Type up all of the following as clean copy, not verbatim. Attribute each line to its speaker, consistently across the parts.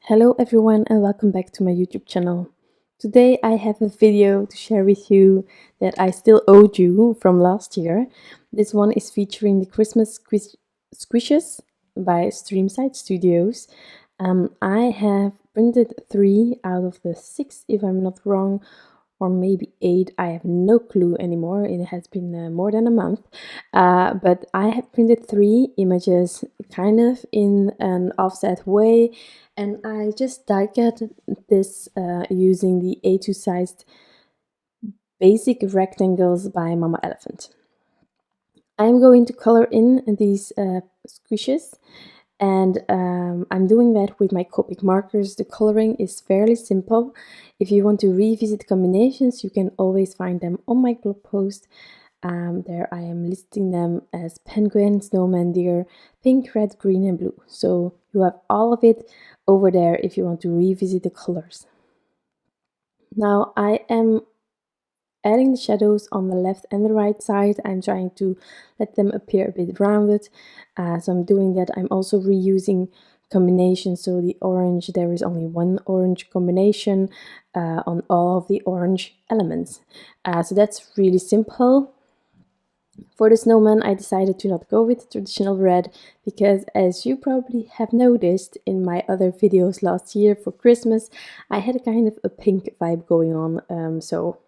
Speaker 1: Hello everyone and welcome back to my YouTube channel. Today I have a video to share with you that I still owed you from last year. This one is featuring the Christmas Squishes by Streamside Studios. I have printed 3 out of the 6 if I'm not wrong, or maybe 8. I have no clue anymore. It has been more than a month. But I have printed 3 images kind of in an offset way, and I just die cut this using the A2 sized basic rectangles by Mama Elephant. I'm going to color in these squishes, and I'm doing that with my Copic markers. The coloring is fairly simple. If you want to revisit combinations, you can always find them on my blog post. There I am listing them as penguin, snowman, deer, pink, red, green and blue. So you have all of it over there if you want to revisit the colors. Now I am adding the shadows on the left and the right side. I'm trying to let them appear a bit rounded. So I'm doing that. I'm also reusing combinations. So the orange, there is only one orange combination on all of the orange elements. So that's really simple. For the snowman, I decided to not go with the traditional red because, as you probably have noticed in my other videos last year for Christmas, I had a kind of a pink vibe going on. So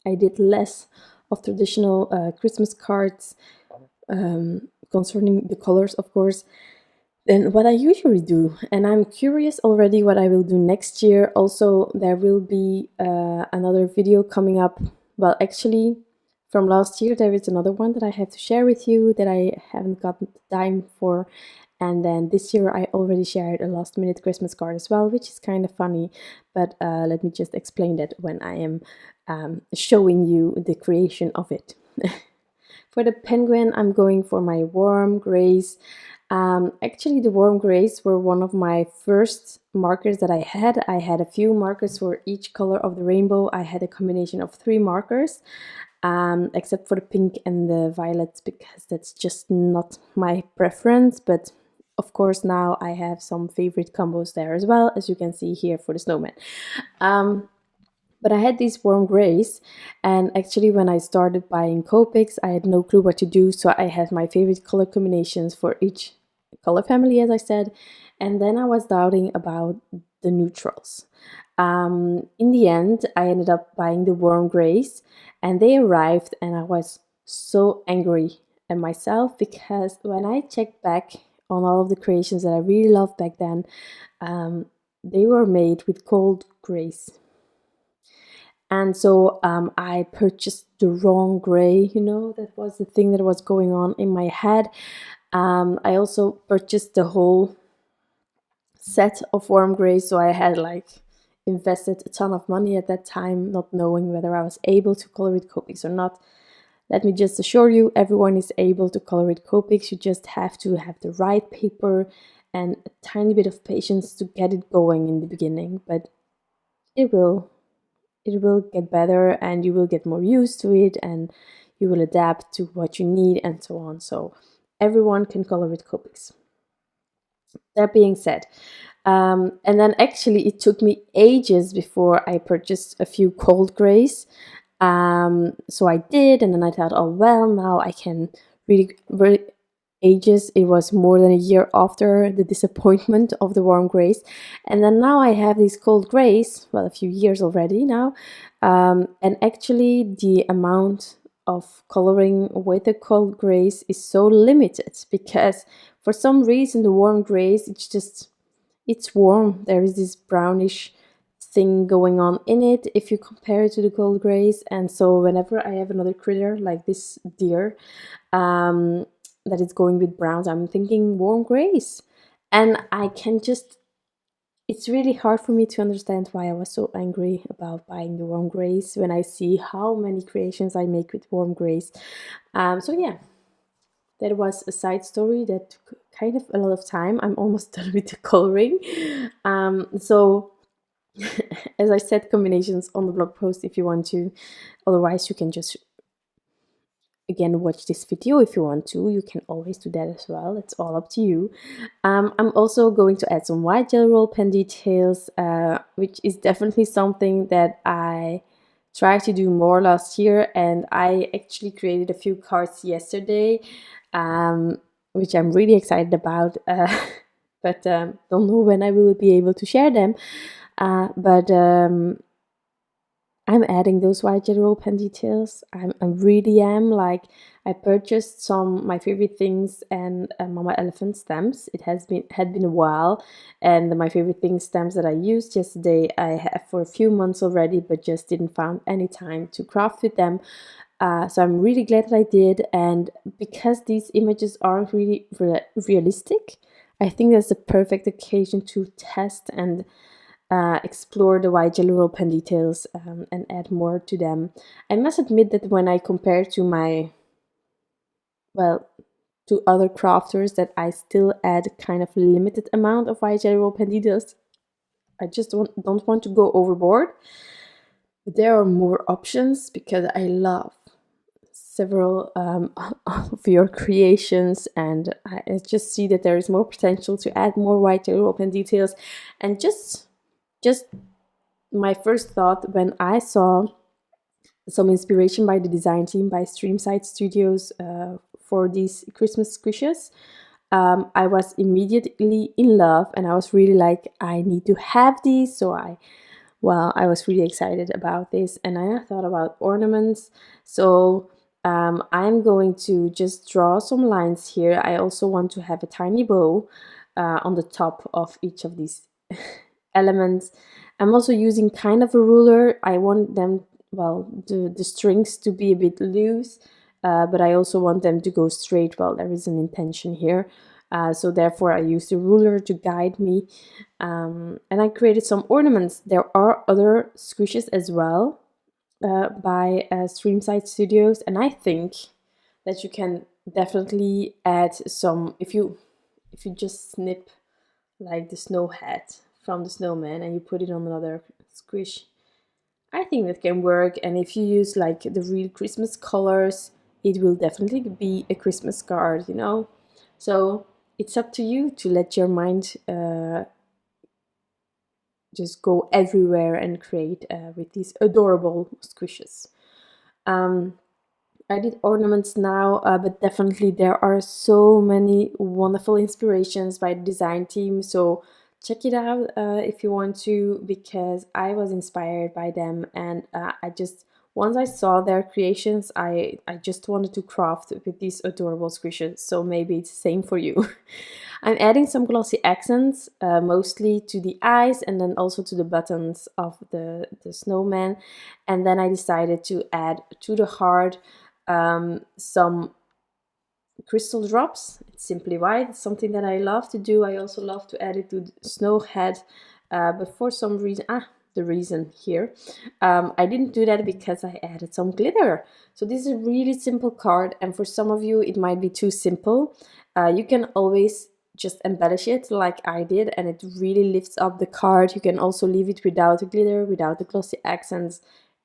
Speaker 1: I did less of traditional Christmas cards concerning the colors, of course, than what I usually do. And I'm curious already what I will do next year. Also, there will be another video coming up. Well, actually, from last year, there is another one that I have to share with you that I haven't gotten the time for. And then this year I already shared a last minute Christmas card as well, which is kind of funny. But let me just explain that when I am showing you the creation of it. For the penguin, I'm going for my warm grays. Actually, the warm grays were one of my first markers that I had. I had a few markers for each color of the rainbow. I had a combination of 3 markers. Except for the pink and the violets, because that's just not my preference. But of course now I have some favorite combos there as well, as you can see here for the snowman. But I had these warm grays, and actually when I started buying Copics, I had no clue what to do, so I had my favorite color combinations for each color family, as I said, and then I was doubting about the neutrals. In the end, I ended up buying the warm grays, and they arrived, and I was so angry at myself because when I checked back on all of the creations that I really loved back then, they were made with cold grays. And so I purchased the wrong gray, that was the thing that was going on in my head. I also purchased the whole set of warm grays, so I had invested a ton of money at that time, not knowing whether I was able to color with Copics or not. Let me just assure you, everyone is able to color with Copics. You just have to have the right paper and a tiny bit of patience to get it going in the beginning, but it will get better and you will get more used to it and you will adapt to what you need and so on. So everyone can color with Copics. That being said, and then actually it took me ages before I purchased a few cold grays. So I did, and then I thought, oh well, now I can really ages. It was more than a year after the disappointment of the warm grays, and then now I have these cold grays, well, a few years already now, and actually the amount of coloring with the cold grays is so limited because for some reason the warm grays, it's warm. There is this brownish thing going on in it if you compare it to the cold grays, and so whenever I have another critter like this deer that is going with browns, I'm thinking warm grays, and it's really hard for me to understand why I was so angry about buying the warm grays when I see how many creations I make with warm grays. So yeah, that was a side story that took kind of a lot of time. I'm almost done with the coloring. So as I said, combinations on the blog post if you want to. Otherwise, you can just again watch this video if you want to. You can always do that as well. It's all up to you. I'm also going to add some white gel roll pen details, which is definitely something that I tried to do more last year, and I actually created a few cards yesterday, which I'm really excited about, but don't know when I will be able to share them. But I'm adding those white gel roll pen details. I really am. Like, I purchased some my favorite things and Mama Elephant stamps. It had been a while, and my favorite things stamps that I used yesterday I have for a few months already, but just didn't find any time to craft with them. So I'm really glad that I did, and because these images aren't really realistic, I think that's the perfect occasion to test and explore the white gel roll pen details and add more to them. I must admit that when I compare to to other crafters, that I still add kind of limited amount of white gel roll pen details. I just don't want to go overboard. But there are more options because I love several of your creations, and I just see that there is more potential to add more white gel roll pen details. And just my first thought when I saw some inspiration by the design team by Streamside Studios for these Christmas Squishes, I was immediately in love, and I was really like, I need to have these. So I was really excited about this, and I thought about ornaments. So I'm going to just draw some lines here. I also want to have a tiny bow on the top of each of these elements. I'm also using kind of a ruler. I want them, the strings to be a bit loose, but I also want them to go straight. Well, there is an intention here. So therefore I used a ruler to guide me, and I created some ornaments. There are other squishes as well by Streamside Studios, and I think that you can definitely add some if you just snip like the snow hat from the snowman and you put it on another squish. I think that can work, and if you use like the real Christmas colors, it will definitely be a Christmas card, you know. So it's up to you to let your mind just go everywhere and create with these adorable squishes. I did ornaments now, but definitely there are so many wonderful inspirations by the design team. So check it out if you want to, because I was inspired by them, and once I saw their creations, I just wanted to craft with these adorable squishes. So maybe it's the same for you. I'm adding some glossy accents, mostly to the eyes and then also to the buttons of the snowman. And then I decided to add to the heart some crystal drops. It's simply white. It's something that I love to do. I also love to add it to the snow head, but for some reason, the reason here, I didn't do that because I added some glitter. So this is a really simple card, and for some of you it might be too simple. You can always just embellish it like I did, and it really lifts up the card. You can also leave it without the glitter, without the glossy accents.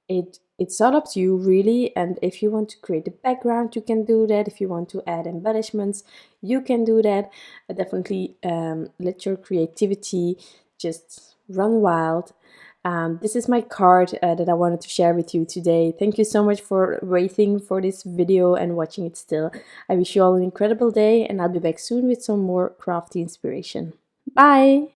Speaker 1: It's all up to you really, and if you want to create a background, you can do that. If you want to add embellishments, you can do that. Definitely let your creativity just run wild. This is my card that I wanted to share with you today. Thank you so much for waiting for this video and watching it still. I wish you all an incredible day, and I'll be back soon with some more crafty inspiration. Bye!